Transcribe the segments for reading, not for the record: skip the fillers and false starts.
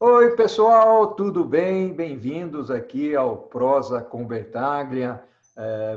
Oi, pessoal, tudo bem? Bem-vindos aqui ao Prosa com Bertaglia.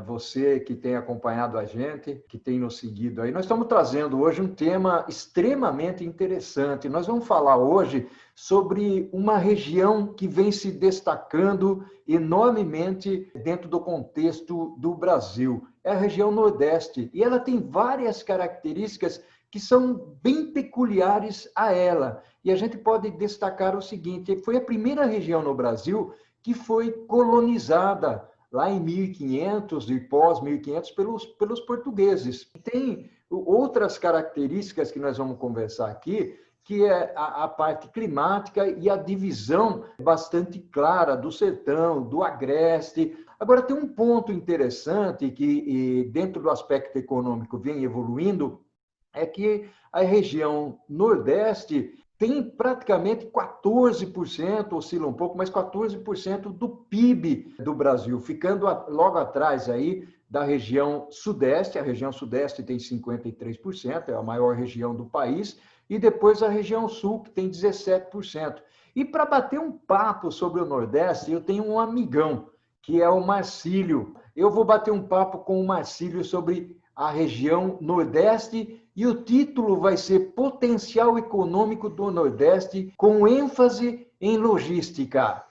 Você que tem acompanhado a gente, que tem nos seguido aí. Nós estamos trazendo hoje um tema extremamente interessante. Nós vamos falar hoje sobre uma região que vem se destacando enormemente dentro do contexto do Brasil. É a região Nordeste e ela tem várias características que são bem peculiares a ela. E a gente pode destacar o seguinte: foi a primeira região no Brasil que foi colonizada lá em 1500 e pós-1500 pelos portugueses. Tem outras características que nós vamos conversar aqui, que é a parte climática e a divisão bastante clara do sertão, do agreste. Agora, tem um ponto interessante que, dentro do aspecto econômico, vem evoluindo, é que a região Nordeste tem praticamente 14%, oscila um pouco, mas 14% do PIB do Brasil, ficando logo atrás aí da região Sudeste. A região Sudeste tem 53%, é a maior região do país, e depois a região Sul, que tem 17%. E para bater um papo sobre o Nordeste, eu tenho um amigão, que é o Marcílio. Eu vou bater um papo com o Marcílio sobre a região Nordeste, e o título vai ser Potencial Econômico do Nordeste, com ênfase em logística.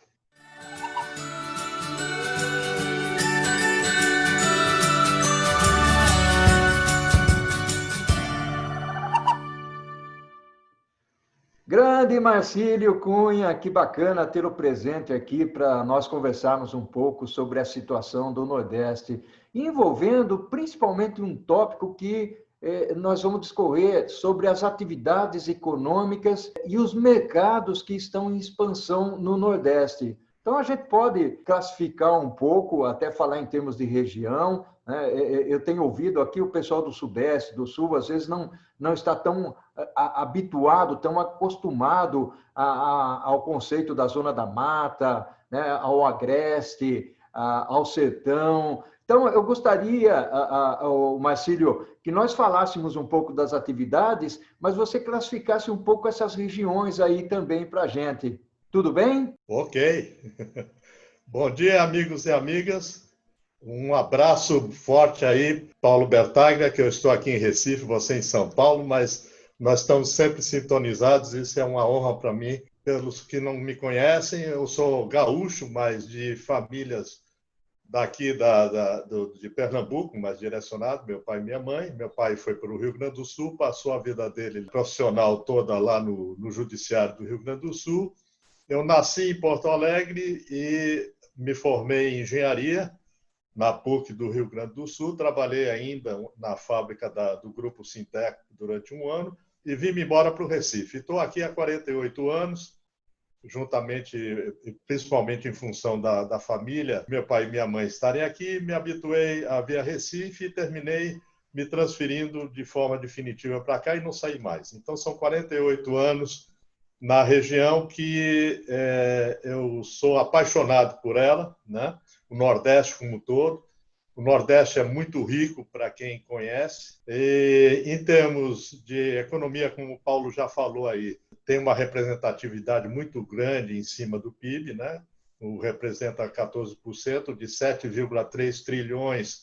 Grande Marcílio Cunha, que bacana ter o presente aqui para nós conversarmos um pouco sobre a situação do Nordeste, envolvendo principalmente um tópico que nós vamos discorrer sobre as atividades econômicas e os mercados que estão em expansão no Nordeste. Então, a gente pode classificar um pouco, até falar em termos de região, né? Eu tenho ouvido aqui o pessoal do Sudeste, do Sul, às vezes não está tão habituado, tão acostumado ao conceito da zona da mata, né, ao agreste, ao sertão. Então, eu gostaria, Marcílio, que nós falássemos um pouco das atividades, mas você classificasse um pouco essas regiões aí também para a gente. Tudo bem? Ok. Bom dia, amigos e amigas. Um abraço forte aí, Paulo Bertaglia, que eu estou aqui em Recife, você em São Paulo, mas nós estamos sempre sintonizados, isso é uma honra para mim. Pelos que não me conhecem, eu sou gaúcho, mas de famílias daqui de Pernambuco, mais direcionado, meu pai e minha mãe. Meu pai foi para o Rio Grande do Sul, passou a vida dele profissional toda lá no Judiciário do Rio Grande do Sul. Eu nasci em Porto Alegre e me formei em engenharia na PUC do Rio Grande do Sul. Trabalhei ainda na fábrica do Grupo Sintec durante um ano e vim embora para o Recife. Estou aqui há 48 anos, juntamente, principalmente em função da família, meu pai e minha mãe estarem aqui. Me habituei a vir a Recife e terminei me transferindo de forma definitiva para cá e não saí mais. Então, são 48 anos na região que eu sou apaixonado por ela, né? O Nordeste como um todo. O Nordeste é muito rico para quem conhece. E, em termos de economia, como o Paulo já falou aí, tem uma representatividade muito grande em cima do PIB, né? Representa 14% de 7,3 trilhões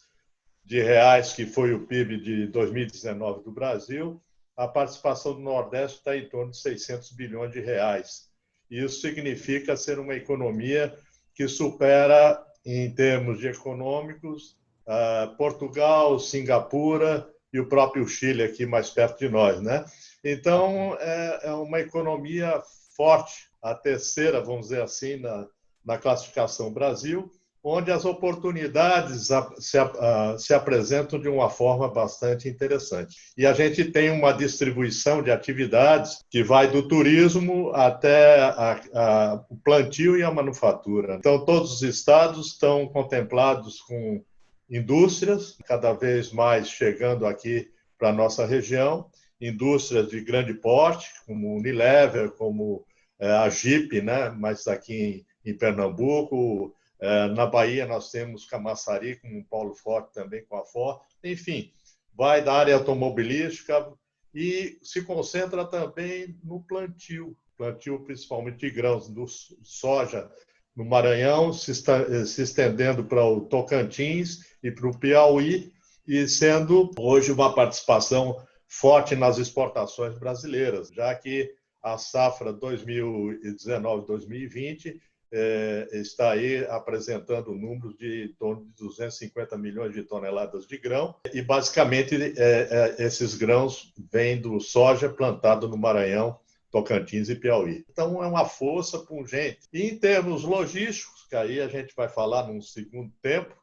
de reais, que foi o PIB de 2019 do Brasil. A participação do Nordeste está em torno de 600 bilhões de reais. Isso significa ser uma economia que supera, em termos de econômicos, Portugal, Singapura e o próprio Chile, aqui mais perto de nós, né? Então, é uma economia forte, a terceira, vamos dizer assim, na classificação Brasil, onde as oportunidades se apresentam de uma forma bastante interessante. E a gente tem uma distribuição de atividades que vai do turismo até o plantio e a manufatura. Então, todos os estados estão contemplados com indústrias, cada vez mais chegando aqui para a nossa região, indústrias de grande porte, como Unilever, como a Jeep, né? Mas aqui em Pernambuco. Na Bahia nós temos Camaçari com o Paulo Forte também com a Ford. Enfim, vai da área automobilística e se concentra também no plantio. plantio principalmente de grãos, do soja no Maranhão, se estendendo para o Tocantins e para o Piauí, e sendo hoje uma participação forte nas exportações brasileiras, já que a safra 2019-2020 está aí apresentando números de em torno de 250 milhões de toneladas de grão, e basicamente esses grãos vêm do soja plantado no Maranhão, Tocantins e Piauí. Então, é uma força pungente. E em termos logísticos, que aí a gente vai falar num segundo tempo,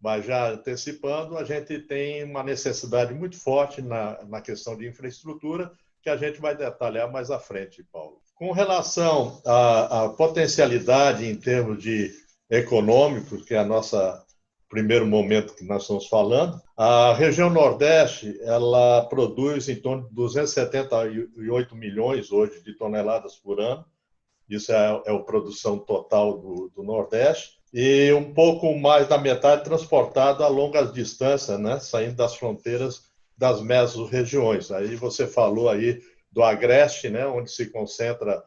mas já antecipando, a gente tem uma necessidade muito forte na questão de infraestrutura, que a gente vai detalhar mais à frente, Paulo. Com relação à potencialidade em termos de econômicos, que é a nossa primeiro momento que nós estamos falando, a região Nordeste ela produz em torno de 278 milhões hoje de toneladas por ano. Isso é a produção total do Nordeste. E um pouco mais da metade transportado a longas distâncias, né? Saindo das fronteiras das mesorregiões. Aí você falou aí do Agreste, né? Onde se concentra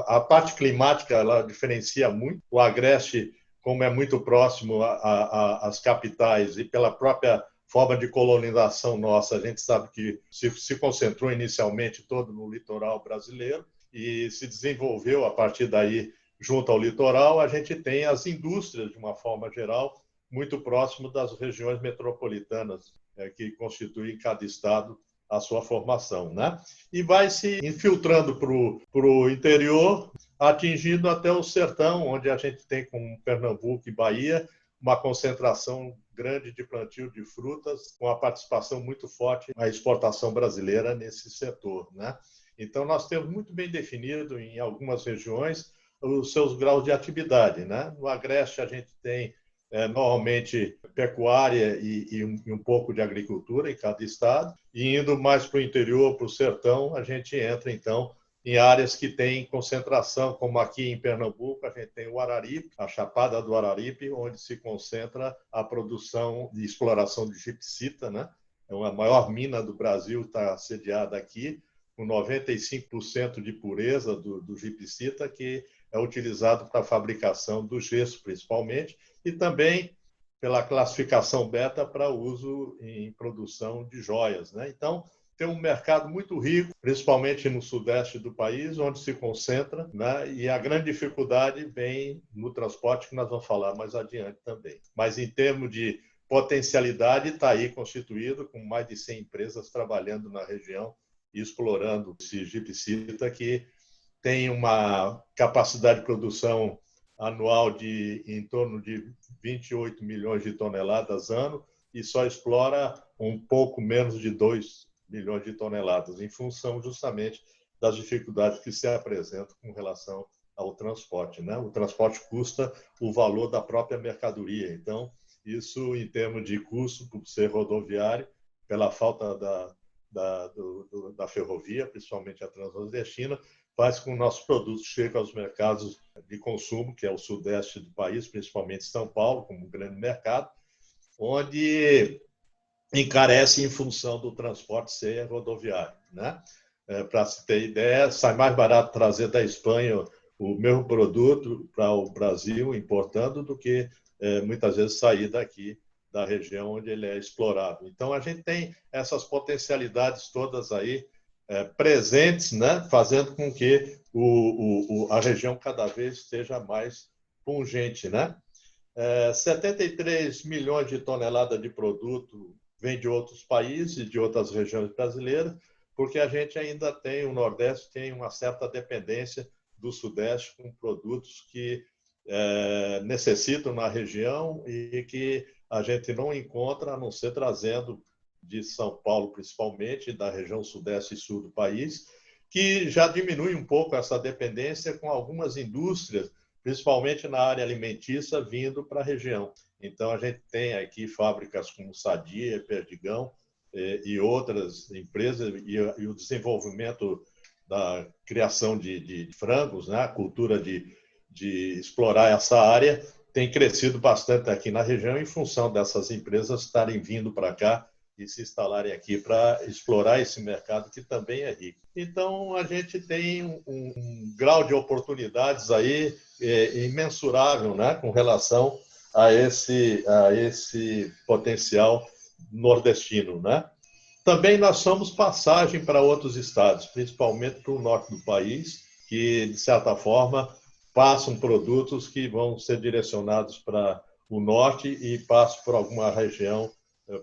a parte climática, ela diferencia muito. O Agreste, como é muito próximo às capitais e pela própria forma de colonização nossa, a gente sabe que se concentrou inicialmente todo no litoral brasileiro e se desenvolveu a partir daí junto ao litoral. A gente tem as indústrias, de uma forma geral, muito próximo das regiões metropolitanas, que constituem cada estado a sua formação, né? E vai se infiltrando para o interior, atingindo até o sertão, onde a gente tem, como Pernambuco e Bahia, uma concentração grande de plantio de frutas, com a participação muito forte na exportação brasileira nesse setor, né? Então, nós temos muito bem definido em algumas regiões os seus graus de atividade, né? No Agreste, a gente tem normalmente pecuária e um pouco de agricultura em cada estado, e indo mais para o interior, para o sertão, a gente entra, então, em áreas que têm concentração, como aqui em Pernambuco, a gente tem o Araripe, a Chapada do Araripe, onde se concentra a produção e exploração de gipsita, né? É a maior mina do Brasil, está sediada aqui, com 95% de pureza do gipsita, que é utilizado para a fabricação do gesso, principalmente, e também pela classificação beta para uso em produção de joias, né? Então, tem um mercado muito rico, principalmente no sudeste do país, onde se concentra, né? E a grande dificuldade vem no transporte, que nós vamos falar mais adiante também. Mas, em termos de potencialidade, está aí constituído com mais de 100 empresas trabalhando na região e explorando esse gipsita, que tem uma capacidade de produção anual de em torno de 28 milhões de toneladas ano e só explora um pouco menos de 2 milhões de toneladas, em função justamente das dificuldades que se apresentam com relação ao transporte, né? O transporte custa o valor da própria mercadoria. Então, isso, em termos de custo, por ser rodoviário, pela falta da ferrovia, principalmente a transnordestina, faz com que nossos produtos cheguem aos mercados de consumo, que é o sudeste do país, principalmente São Paulo, como um grande mercado, onde encarece em função do transporte ser rodoviário, né? Para se ter ideia, sai mais barato trazer da Espanha o mesmo produto para o Brasil, importando, do que muitas vezes sair daqui da região onde ele é explorado. Então, a gente tem essas potencialidades todas aí presentes, né? Fazendo com que a região cada vez esteja mais pungente, né? 73 milhões de toneladas de produto vem de outros países, de outras regiões brasileiras, porque a gente ainda tem, o Nordeste tem uma certa dependência do Sudeste com produtos que necessitam na região e que a gente não encontra, a não ser trazendo de São Paulo, principalmente, da região sudeste e sul do país, que já diminui um pouco essa dependência com algumas indústrias, principalmente na área alimentícia, vindo para a região. Então, a gente tem aqui fábricas como Sadia, Perdigão e outras empresas, e o desenvolvimento da criação de frangos, né? A cultura de explorar essa área tem crescido bastante aqui na região em função dessas empresas estarem vindo para cá e se instalarem aqui para explorar esse mercado que também é rico. Então, a gente tem um grau de oportunidades aí imensurável, né, com relação a esse potencial nordestino, né? Também nós somos passagem para outros estados, principalmente para o norte do país, que, de certa forma, passam produtos que vão ser direcionados para o norte e passam por alguma região,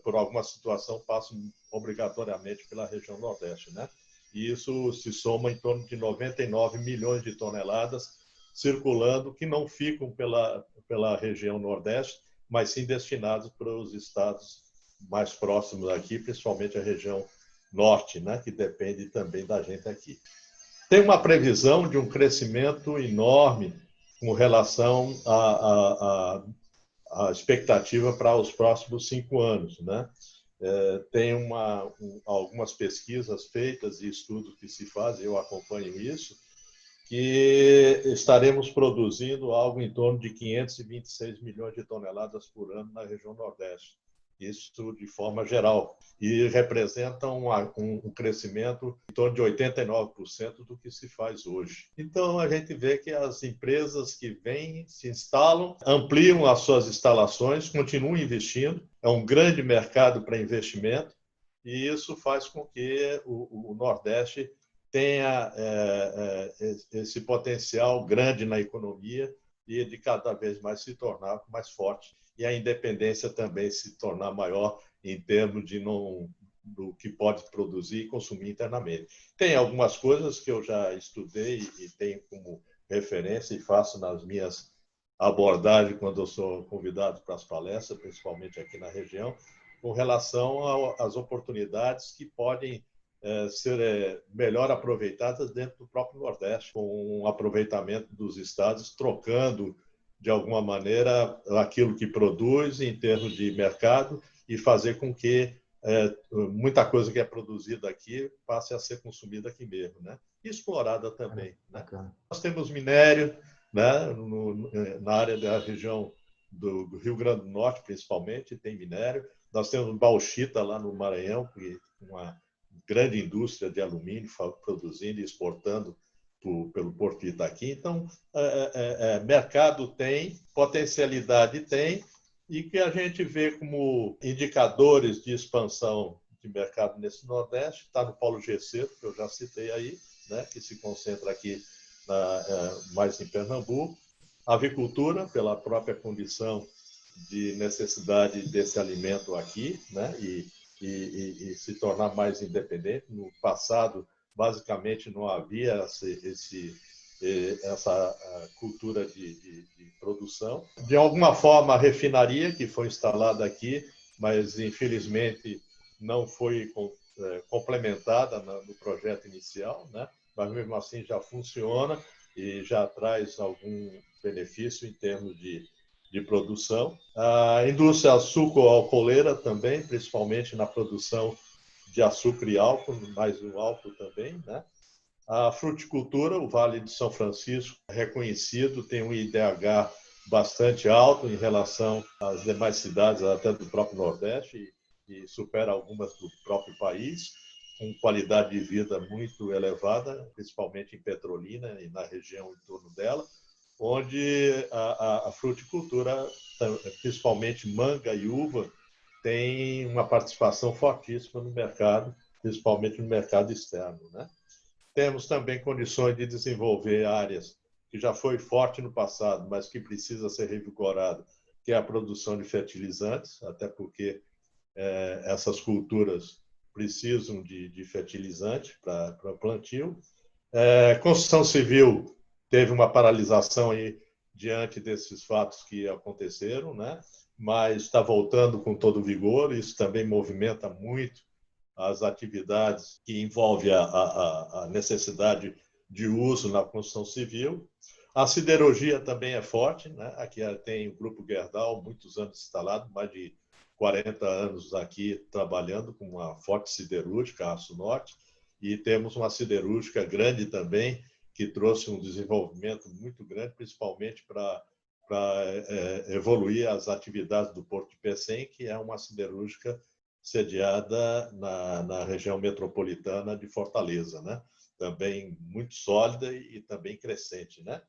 por alguma situação, passam obrigatoriamente pela região nordeste, né? E isso se soma em torno de 99 milhões de toneladas circulando, que não ficam pela região nordeste, mas sim destinados para os estados mais próximos aqui, principalmente a região norte, né, que depende também da gente aqui. Tem uma previsão de um crescimento enorme com relação à expectativa para os próximos 5 anos, né? Tem algumas pesquisas feitas e estudos que se fazem, eu acompanho isso, que estaremos produzindo algo em torno de 526 milhões de toneladas por ano na região Nordeste. Isso de forma geral. E representa um crescimento em torno de 89% do que se faz hoje. Então, a gente vê que as empresas que vêm, se instalam, ampliam as suas instalações, continuam investindo. É um grande mercado para investimento e isso faz com que o Nordeste tenha esse potencial grande na economia e de cada vez mais se tornar mais forte. E a independência também se tornar maior em termos do que pode produzir e consumir internamente. Tem algumas coisas que eu já estudei e tenho como referência e faço nas minhas abordagens quando eu sou convidado para as palestras, principalmente aqui na região, com relação às oportunidades que podem ser melhor aproveitadas dentro do próprio Nordeste, com um aproveitamento dos estados, trocando de alguma maneira aquilo que produz em termos de mercado e fazer com que muita coisa que é produzida aqui passe a ser consumida aqui mesmo, né? E explorada também. Né? Nós temos minério, né? Na área da região do Rio Grande do Norte, principalmente, tem minério. Nós temos bauxita lá no Maranhão, que é uma grande indústria de alumínio produzindo e exportando pelo Porto de Itaqui. Então, mercado tem, potencialidade tem, e que a gente vê como indicadores de expansão de mercado nesse Nordeste, está no Polo G-Seco, que eu já citei aí, né, que se concentra aqui mais em Pernambuco. A avicultura, pela própria condição de necessidade desse alimento aqui, né, e se tornar mais independente. No passado, basicamente, não havia essa cultura de produção. De alguma forma, a refinaria que foi instalada aqui, mas infelizmente não foi complementada no projeto inicial, né? Mas mesmo assim já funciona e já traz algum benefício em termos de produção. A indústria açúcar-alcooleira também, principalmente na produção de açúcar e álcool, mais o álcool também, né? A fruticultura, o Vale de São Francisco, é reconhecido, tem um IDH bastante alto em relação às demais cidades, até do próprio Nordeste, e supera algumas do próprio país, com qualidade de vida muito elevada, principalmente em Petrolina e na região em torno dela, onde a fruticultura, principalmente manga e uva, tem uma participação fortíssima no mercado, principalmente no mercado externo, né? Temos também condições de desenvolver áreas que já foi forte no passado, mas que precisa ser revigorada, que é a produção de fertilizantes, até porque essas culturas precisam de fertilizante para plantio. Construção civil teve uma paralisação aí diante desses fatos que aconteceram, né? Mas está voltando com todo vigor. Isso também movimenta muito as atividades que envolvem a necessidade de uso na construção civil. A siderurgia também é forte, né? Aqui tem o Grupo Gerdau, muitos anos instalado, mais de 40 anos aqui trabalhando com uma forte siderúrgica, a Aço Norte, e temos uma siderúrgica grande também, que trouxe um desenvolvimento muito grande, principalmente para evoluir as atividades do Porto de Pecém, que é uma siderúrgica sediada na região metropolitana de Fortaleza, né? Também muito sólida e também crescente, né?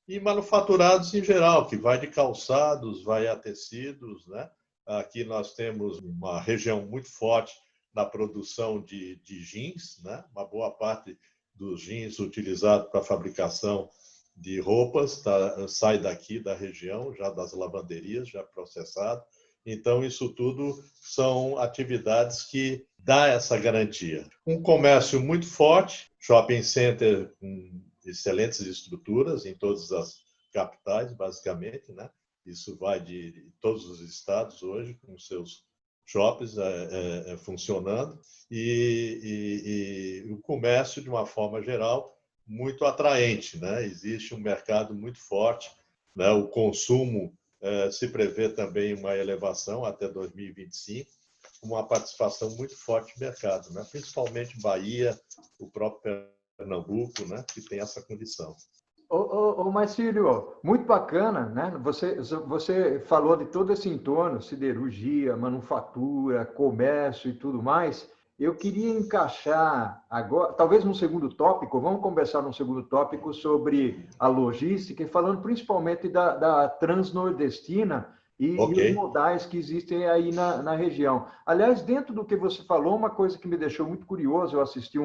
E manufaturados em geral, que vai de calçados, vai a tecidos, né? Aqui nós temos uma região muito forte na produção de jeans, né? Uma boa parte dos jeans utilizados para a fabricação de roupas sai daqui da região, já das lavanderias, já processado. Então, isso tudo são atividades que dá essa garantia. Um comércio muito forte, shopping center com excelentes estruturas em todas as capitais, basicamente, né? Isso vai de todos os estados hoje, com seus shoppings funcionando, e o comércio, de uma forma geral, muito atraente, né? Existe um mercado muito forte, né? O consumo se prevê também uma elevação até 2025, uma participação muito forte no mercado, né? Principalmente Bahia, o próprio Pernambuco, né? Que tem essa condição. Ô Marcílio, muito bacana, né? Você falou de todo esse entorno, siderurgia, manufatura, comércio e tudo mais. Eu queria encaixar agora, talvez no segundo tópico, vamos conversar no segundo tópico sobre a logística, e falando principalmente da transnordestina e os Ok. modais que existem aí na região. Aliás, dentro do que você falou, uma coisa que me deixou muito curioso, eu assisti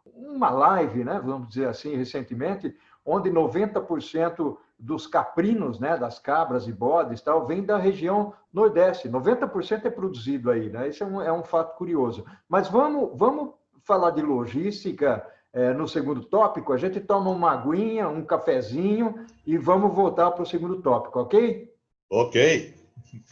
uma live, né, vamos dizer assim, recentemente, onde 90% dos caprinos, né, das cabras e bodes, tal, vem da região Nordeste. 90% é produzido aí, né? Isso é um fato curioso. Mas vamos falar de logística no segundo tópico. A gente toma uma aguinha, um cafezinho e vamos voltar para o segundo tópico, ok? Ok.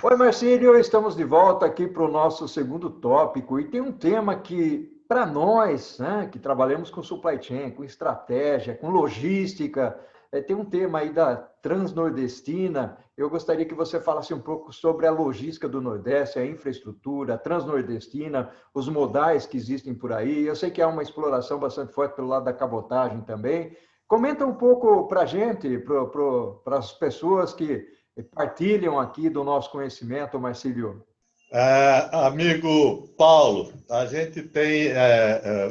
Oi, Marcílio, estamos de volta aqui para o nosso segundo tópico e tem um tema que, para nós, né, que trabalhamos com supply chain, com estratégia, com logística, tem um tema aí da transnordestina. Eu gostaria que você falasse um pouco sobre a logística do Nordeste, a infraestrutura, a transnordestina, os modais que existem por aí. Eu sei que há uma exploração bastante forte pelo lado da cabotagem também. Comenta um pouco para a gente, para as pessoas que partilham aqui do nosso conhecimento, Marcílio. Amigo Paulo, a gente tem,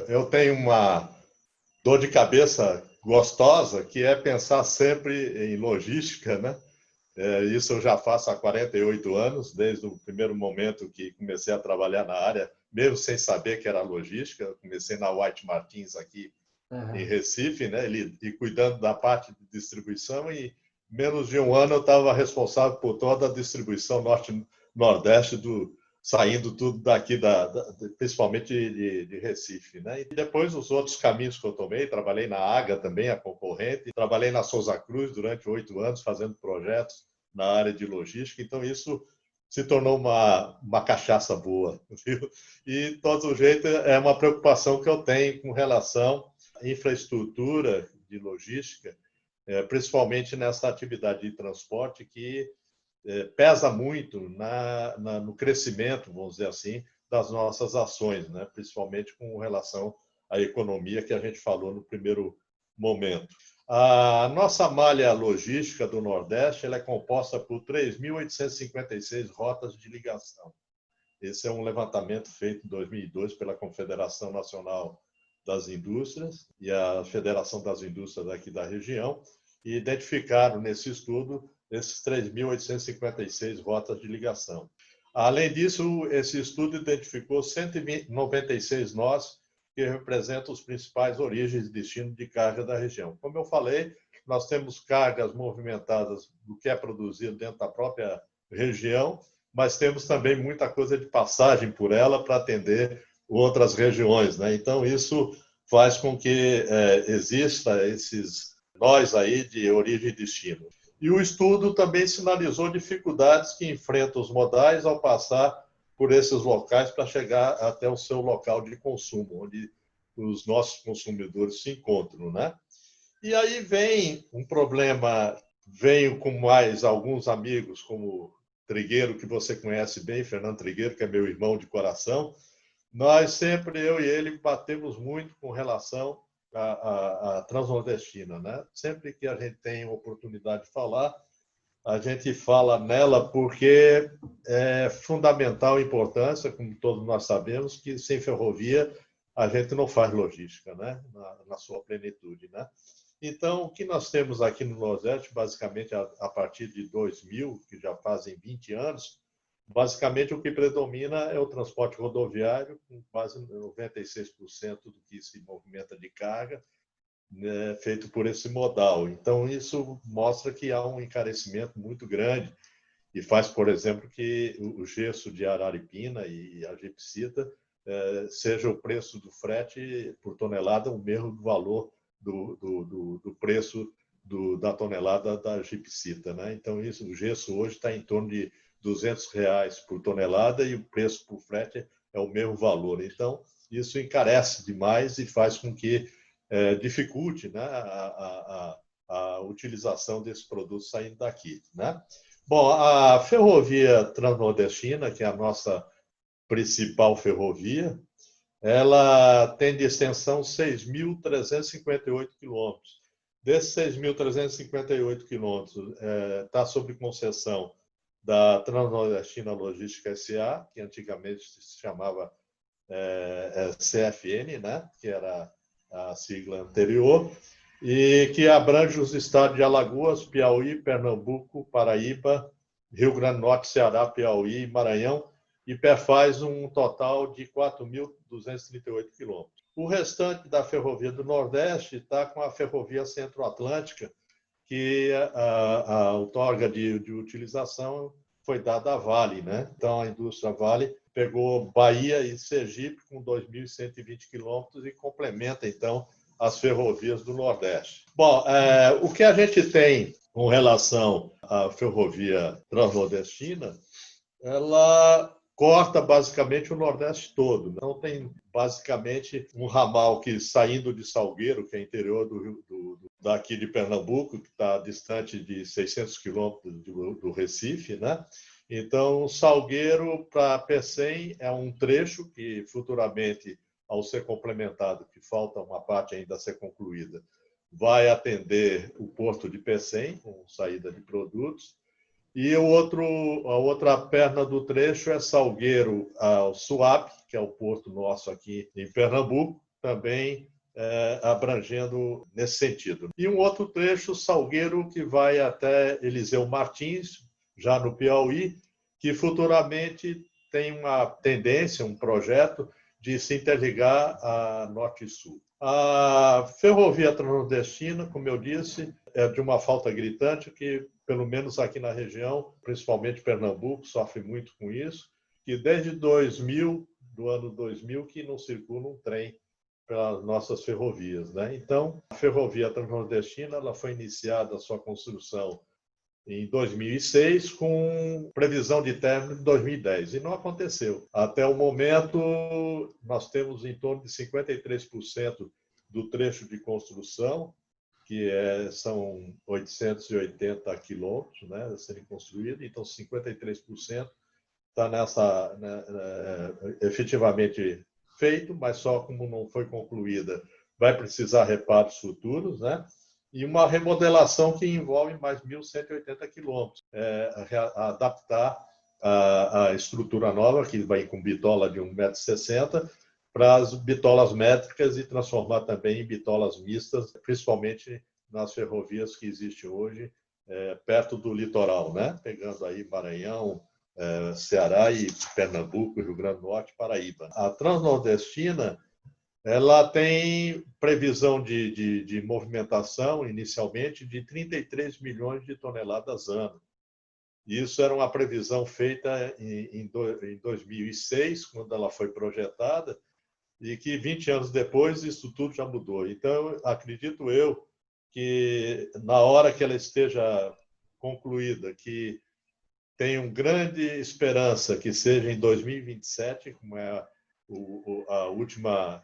eu tenho uma dor de cabeça gostosa, que é pensar sempre em logística, né? Isso eu já faço há 48 anos, desde o primeiro momento que comecei a trabalhar na área, mesmo sem saber que era logística. Eu comecei na White Martins aqui em Recife, né? E cuidando da parte de distribuição, e menos de um ano eu estava responsável por toda a distribuição norte-nordeste, saindo tudo daqui, principalmente de Recife, né? E depois os outros caminhos que eu tomei, trabalhei na AGA também, a concorrente, trabalhei na Souza Cruz durante 8 anos, fazendo projetos na área de logística, então isso se tornou uma cachaça boa, viu? E, de todo jeito, é uma preocupação que eu tenho com relação à infraestrutura de logística, principalmente nessa atividade de transporte que pesa muito no crescimento, vamos dizer assim, das nossas ações, né? Principalmente com relação à economia que a gente falou no primeiro momento. A nossa malha logística do Nordeste ela é composta por 3.856 rotas de ligação. Esse é um levantamento feito em 2002 pela Confederação Nacional das Indústrias e a Federação das Indústrias aqui da região, e identificaram nesse estudo esses 3.856 rotas de ligação. Além disso, esse estudo identificou 196 nós que representam os principais origens e destinos de carga da região. Como eu falei, nós temos cargas movimentadas do que é produzido dentro da própria região, mas temos também muita coisa de passagem por ela para atender outras regiões, né? Então, isso faz com que exista esses nós aí de origem e destino. E o estudo também sinalizou dificuldades que enfrentam os modais ao passar por esses locais para chegar até o seu local de consumo, onde os nossos consumidores se encontram, né? E aí vem um problema, venho com mais alguns amigos, como Trigueiro, que você conhece bem, Fernando Trigueiro, que é meu irmão de coração. Nós sempre, eu e ele, batemos muito com relação à transnordestina, né? Sempre que a gente tem oportunidade de falar, A gente fala nela porque é fundamental importância, como todos nós sabemos, que sem ferrovia a gente não faz logística, né? Na sua plenitude, né? Então, o que nós temos aqui no Nordeste, basicamente a partir de 2000, que já fazem 20 anos, basicamente o que predomina é o transporte rodoviário, com quase 96% do que se movimenta de carga, né, feito por esse modal. Então, isso mostra que há um encarecimento muito grande e faz, por exemplo, que o gesso de Araripina e a gipsita seja o preço do frete por tonelada o mesmo valor do preço da tonelada da gipsita, né? Então, isso, o gesso hoje está em torno de R$ 200 por tonelada e o preço por frete é o mesmo valor. Então, isso encarece demais e faz com que dificulte, né, a utilização desses produtos saindo daqui, né? Bom, a ferrovia transnordestina, que é a nossa principal ferrovia, ela tem de extensão 6.358 quilômetros. Desses 6.358 quilômetros, está sob concessão da Transnordestina Logística S.A., que antigamente se chamava CFN, né? Que era a sigla anterior, e que abrange os estados de Alagoas, Piauí, Pernambuco, Paraíba, Rio Grande do Norte, Ceará, Piauí e Maranhão, e perfaz um total de 4.238 quilômetros. O restante da Ferrovia do Nordeste está com a Ferrovia Centro-Atlântica, que a outorga de utilização foi dada à Vale, né? Então, a indústria Vale pegou Bahia e Sergipe com 2.120 quilômetros e complementa, então, as ferrovias do Nordeste. Bom, o que a gente tem com relação à ferrovia transnordestina, ela corta basicamente o Nordeste todo. Não tem basicamente um ramal que saindo de Salgueiro, que é interior daqui de Pernambuco, que está distante de 600 quilômetros do Recife, né? Então, Salgueiro para Pecém é um trecho que futuramente, ao ser complementado, que falta uma parte ainda a ser concluída, vai atender o porto de Pecém, com saída de produtos. E a outra perna do trecho é Salgueiro ao Suape, que é o porto nosso aqui em Pernambuco, também abrangendo nesse sentido. E um outro trecho, Salgueiro, que vai até Eliseu Martins, já no Piauí, que futuramente tem uma tendência, um projeto de se interligar a Norte e Sul. A ferrovia transnordestina, como eu disse, é de uma falta gritante que, pelo menos aqui na região, principalmente Pernambuco, sofre muito com isso, que desde do ano 2000, que não circula um trem pelas nossas ferrovias, né? Então, a ferrovia transnordestina ela foi iniciada a sua construção em 2006, com previsão de término em 2010, e não aconteceu. Até o momento, nós temos em torno de 53% do trecho de construção, que são 880 quilômetros, né, a serem construídos, então 53% está efetivamente feito, mas só como não foi concluída, vai precisar reparos futuros, né? E uma remodelação que envolve mais 1.180 quilômetros, adaptar a estrutura nova, que vai com bitola de 1,60 m, para as bitolas métricas e transformar também em bitolas mistas, principalmente nas ferrovias que existem hoje, perto do litoral, né? Pegando aí Maranhão, Ceará e Pernambuco, Rio Grande do Norte, Paraíba. A Transnordestina ela tem previsão de movimentação, inicialmente, de 33 milhões de toneladas ano. Isso era uma previsão feita em 2006, quando ela foi projetada, e que 20 anos depois isso tudo já mudou. Então, acredito eu que na hora que ela esteja concluída, que tem uma grande esperança que seja em 2027, como é a última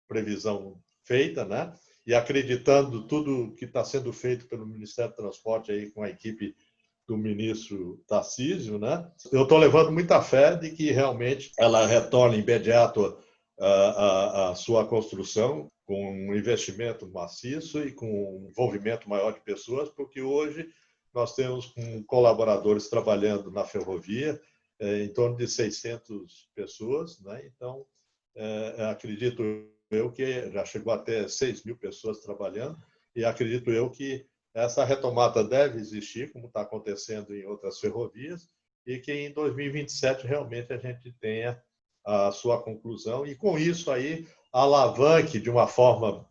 previsão feita, né? E acreditando tudo que está sendo feito pelo Ministério do Transporte aí com a equipe do ministro Tarcísio, né? Eu estou levando muita fé de que realmente ela retorne imediato a sua construção com um investimento maciço e com um envolvimento maior de pessoas, porque hoje nós temos colaboradores trabalhando na ferrovia, em torno de 600 pessoas, né? Então, acredito eu que já chegou até 6.000 pessoas trabalhando, e acredito eu que essa retomada deve existir, como está acontecendo em outras ferrovias, e que em 2027 realmente a gente tenha a sua conclusão, e com isso aí alavanque de uma forma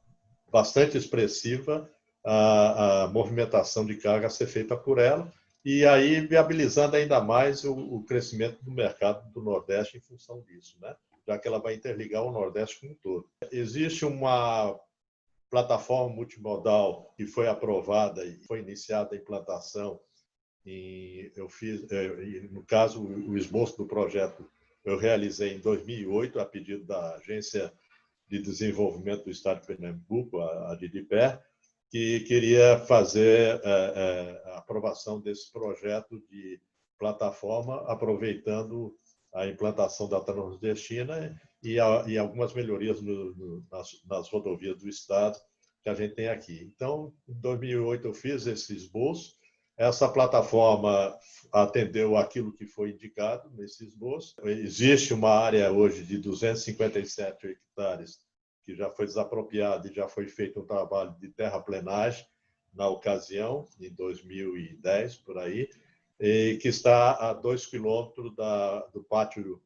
bastante expressiva a movimentação de carga a ser feita por ela, e aí viabilizando ainda mais o crescimento do mercado do Nordeste em função disso, né? Já que ela vai interligar o Nordeste como um todo. Existe uma plataforma multimodal que foi aprovada e foi iniciada a implantação. Eu fiz, no caso, o esboço do projeto eu realizei em 2008, a pedido da Agência de Desenvolvimento do Estado de Pernambuco, a DIDIPER, que queria fazer a aprovação desse projeto de plataforma, aproveitando a implantação da Transnordestina e algumas melhorias nas rodovias do Estado que a gente tem aqui. Então, em 2008, eu fiz esse esboço. Essa plataforma atendeu aquilo que foi indicado nesse esboço. Existe uma área hoje de 257 hectares que já foi desapropriada e já foi feito um trabalho de terraplenagem na ocasião, em 2010, por aí, e que está a 2 quilômetros do pátio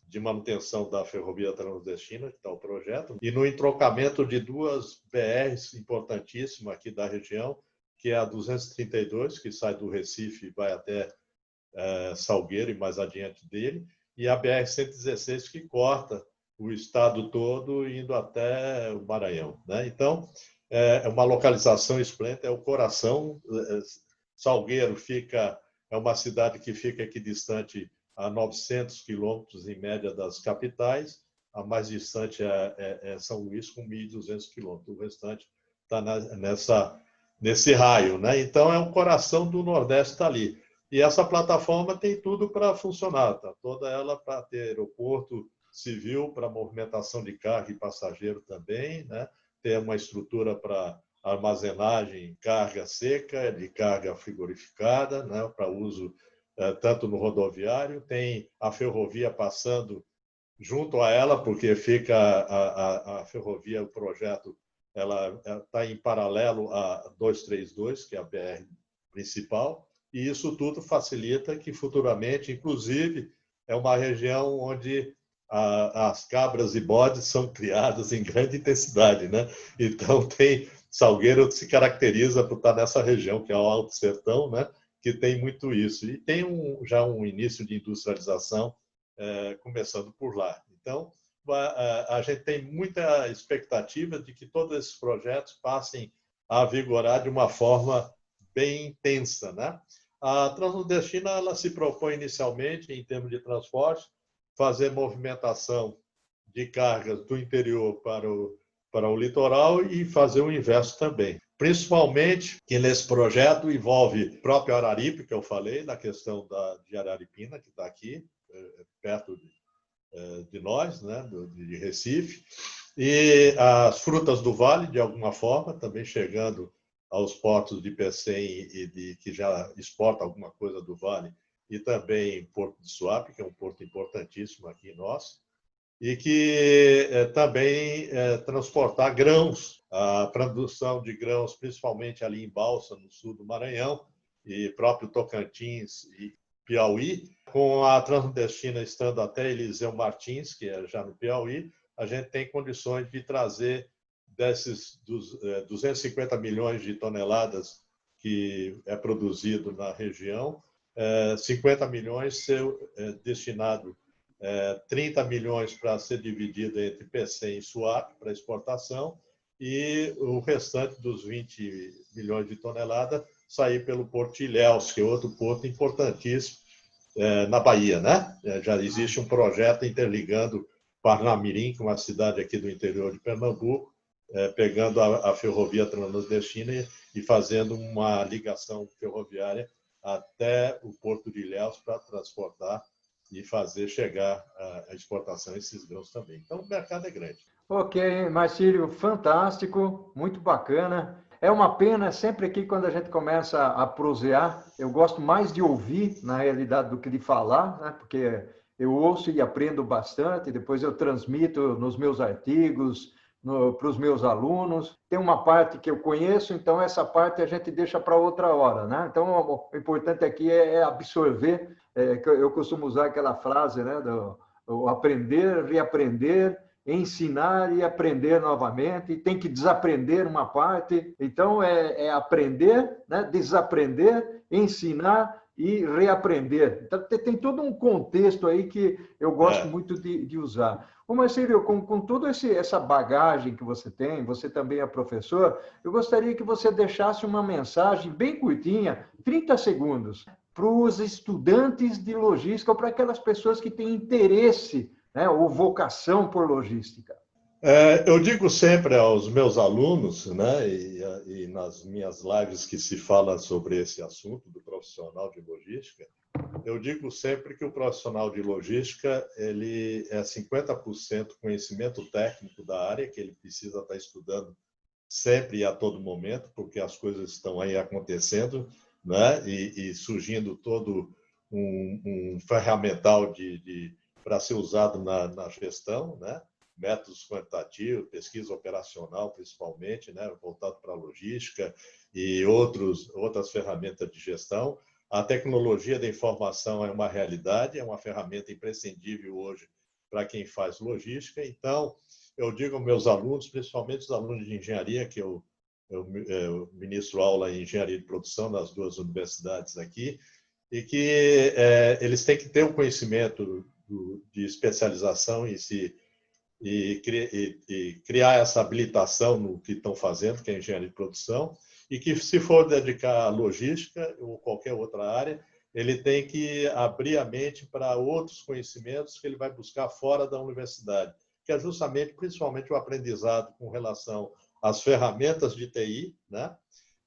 de manutenção da Ferrovia Transnordestina, que está o projeto, e no entroncamento de duas BRs importantíssimas aqui da região, que é a 232, que sai do Recife e vai até Salgueiro e mais adiante dele, e a BR-116, que corta o estado todo, indo até o Maranhão, né? Então, é uma localização esplêndida, é o coração. Salgueiro é uma cidade que fica aqui distante a 900 quilômetros, em média, das capitais. A mais distante é São Luís, com 1.200 quilômetros. O restante está nesse raio, né? Então, é o coração do Nordeste, está ali. E essa plataforma tem tudo para funcionar, tá? Toda ela para ter aeroporto civil, para movimentação de carga e passageiro também, né? Ter uma estrutura para armazenagem, carga seca, de carga frigorificada, né? Para uso tanto no rodoviário, tem a ferrovia passando junto a ela, porque fica a ferrovia, o projeto, ela está em paralelo a 232, que é a BR principal, e isso tudo facilita que futuramente, inclusive, é uma região onde as cabras e bodes são criadas em grande intensidade, né? Então, Salgueiro se caracteriza por estar nessa região, que é o Alto Sertão, né? Que tem muito isso. E tem já um início de industrialização começando por lá. Então, a gente tem muita expectativa de que todos esses projetos passem a vigorar de uma forma bem intensa, né? A Transnordestina, ela se propõe inicialmente, em termos de transporte, fazer movimentação de cargas do interior para o litoral e fazer o inverso também. Principalmente que nesse projeto envolve o próprio Araripe, que eu falei, na questão de Araripina, que está aqui, perto de nós, né, de Recife, e as frutas do vale, de alguma forma, também chegando aos portos de Pecém que já exporta alguma coisa do vale, e também Porto de Suape, que é um porto importantíssimo aqui nosso, e que também transportar grãos, a produção de grãos, principalmente ali em Balsa, no sul do Maranhão, e próprio Tocantins e Piauí, com a Transnordestina estando até Eliseu Martins, que é já no Piauí, a gente tem condições de trazer desses 250 milhões de toneladas que é produzido na região, 50 milhões ser destinado 30 milhões para ser dividido entre Pecém e Suape para exportação, e o restante dos 20 milhões de toneladas sair pelo Porto de Ilhéus, que é outro porto importantíssimo na Bahia, né? Já existe um projeto interligando Parnamirim, que é uma cidade aqui do interior de Pernambuco, pegando a ferrovia Transnordestina e fazendo uma ligação ferroviária até o Porto de Ilhéus para transportar e fazer chegar a exportação esses grãos também. Então, o mercado é grande. Ok, Marcílio, fantástico, muito bacana. É uma pena, sempre aqui quando a gente começa a prosear, eu gosto mais de ouvir, na realidade, do que de falar, né? Porque eu ouço e aprendo bastante, depois eu transmito nos meus artigos, para os meus alunos. Tem uma parte que eu conheço, então essa parte a gente deixa para outra hora, né? Então, o importante aqui é absorver, que eu costumo usar aquela frase, né, do aprender, reaprender, ensinar e aprender novamente, e tem que desaprender uma parte. Então, é aprender, né, desaprender, ensinar e reaprender. Então, tem todo um contexto aí que eu gosto muito de usar. Ô, Marcílio, com toda essa bagagem que você também é professor, eu gostaria que você deixasse uma mensagem bem curtinha, 30 segundos, para os estudantes de logística ou para aquelas pessoas que têm interesse, né, ou vocação por logística. Eu digo sempre aos meus alunos, né, e nas minhas lives que se fala sobre esse assunto do profissional de logística, eu digo sempre que o profissional de logística ele é 50% conhecimento técnico da área, que ele precisa estar estudando sempre e a todo momento, porque as coisas estão aí acontecendo, né, e surgindo todo um ferramental para ser usado na gestão, né? Métodos quantitativos, pesquisa operacional, principalmente, né? Voltado para a logística e outras ferramentas de gestão. A tecnologia da informação é uma realidade, é uma ferramenta imprescindível hoje para quem faz logística. Então, eu digo aos meus alunos, principalmente os alunos de engenharia, que eu ministro aula em engenharia de produção nas duas universidades aqui, e que eles têm que ter um conhecimento de especialização e criar essa habilitação no que estão fazendo, que é engenharia de produção, e que, se for dedicar à logística ou qualquer outra área, ele tem que abrir a mente para outros conhecimentos que ele vai buscar fora da universidade, que é justamente, principalmente, o aprendizado com relação às ferramentas de TI, né?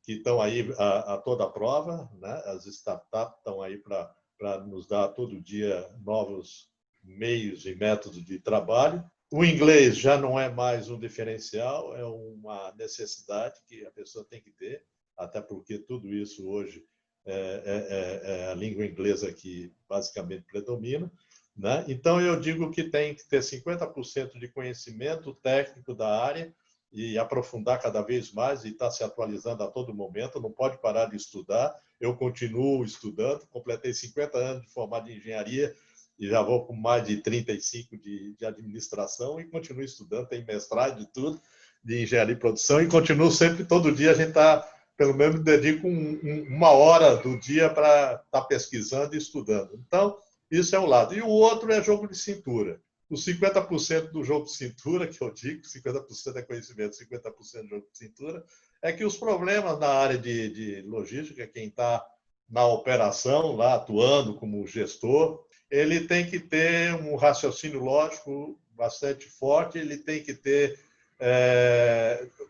Que estão aí a toda prova, né? As startups estão aí para nos dar todo dia novos meios e métodos de trabalho. O inglês já não é mais um diferencial, é uma necessidade que a pessoa tem que ter, até porque tudo isso hoje é a língua inglesa que basicamente predomina, né? Então, eu digo que tem que ter 50% de conhecimento técnico da área e aprofundar cada vez mais e estar se atualizando a todo momento, não pode parar de estudar. Eu continuo estudando, completei 50 anos de formado em engenharia, e já vou com mais de 35 de administração e continuo estudando, tem mestrado de tudo, de engenharia e produção, e continuo sempre, todo dia a gente está, pelo menos dedico uma hora do dia para estar pesquisando e estudando. Então, isso é um lado. E o outro é jogo de cintura. Os 50% do jogo de cintura, que eu digo, 50% é conhecimento, 50% é jogo de cintura, é que os problemas na área de logística, quem está na operação, lá atuando como gestor, ele tem que ter um raciocínio lógico bastante forte, ele tem que ter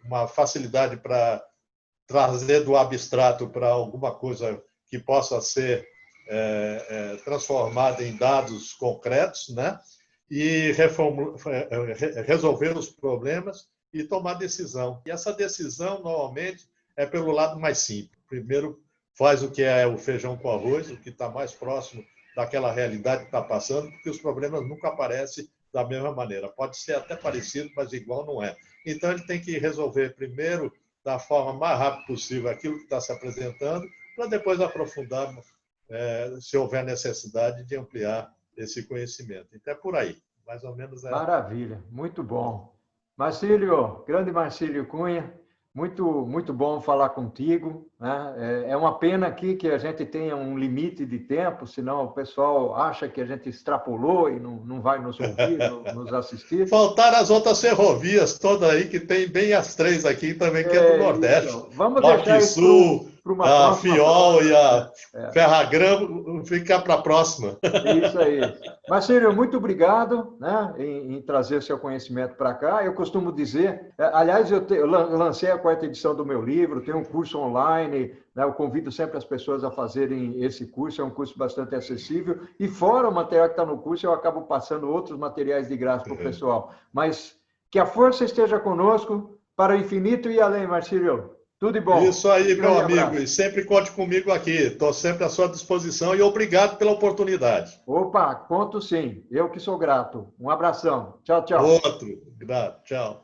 uma facilidade para trazer do abstrato para alguma coisa que possa ser transformada em dados concretos, né? E resolver os problemas e tomar decisão. E essa decisão, normalmente, é pelo lado mais simples. Primeiro, faz o que é o feijão com arroz, o que está mais próximo daquela realidade que está passando, porque os problemas nunca aparecem da mesma maneira. Pode ser até parecido, mas igual não é. Então, ele tem que resolver primeiro, da forma mais rápida possível, aquilo que está se apresentando, para depois aprofundar, se houver necessidade de ampliar esse conhecimento. Então, é por aí, mais ou menos. Maravilha, muito bom. Marcílio, grande Marcílio Cunha, muito bom falar contigo, né? É uma pena aqui que a gente tenha um limite de tempo, senão o pessoal acha que a gente extrapolou e não vai nos ouvir, nos assistir. Faltaram as outras ferrovias todas aí, que tem bem as três aqui também, que é do Nordeste. Então, vamos Norte deixar e Sul, uma a Fiol e a É. Ferragran, ficar para a próxima. Isso aí. Marcílio, muito obrigado, né, em trazer seu conhecimento para cá. Eu costumo dizer, aliás, eu lancei a 4ª edição do meu livro, tenho um curso online, né, eu convido sempre as pessoas a fazerem esse curso, é um curso bastante acessível, e fora o material que está no curso, eu acabo passando outros materiais de graça para o pessoal. Mas que a força esteja conosco para o infinito e além, Marcílio. Tudo de bom. Isso aí, meu amigo. Abraço. E sempre conte comigo aqui. Estou sempre à sua disposição e obrigado pela oportunidade. Opa, conto sim. Eu que sou grato. Um abração. Tchau, tchau. Outro. Grato. Tchau.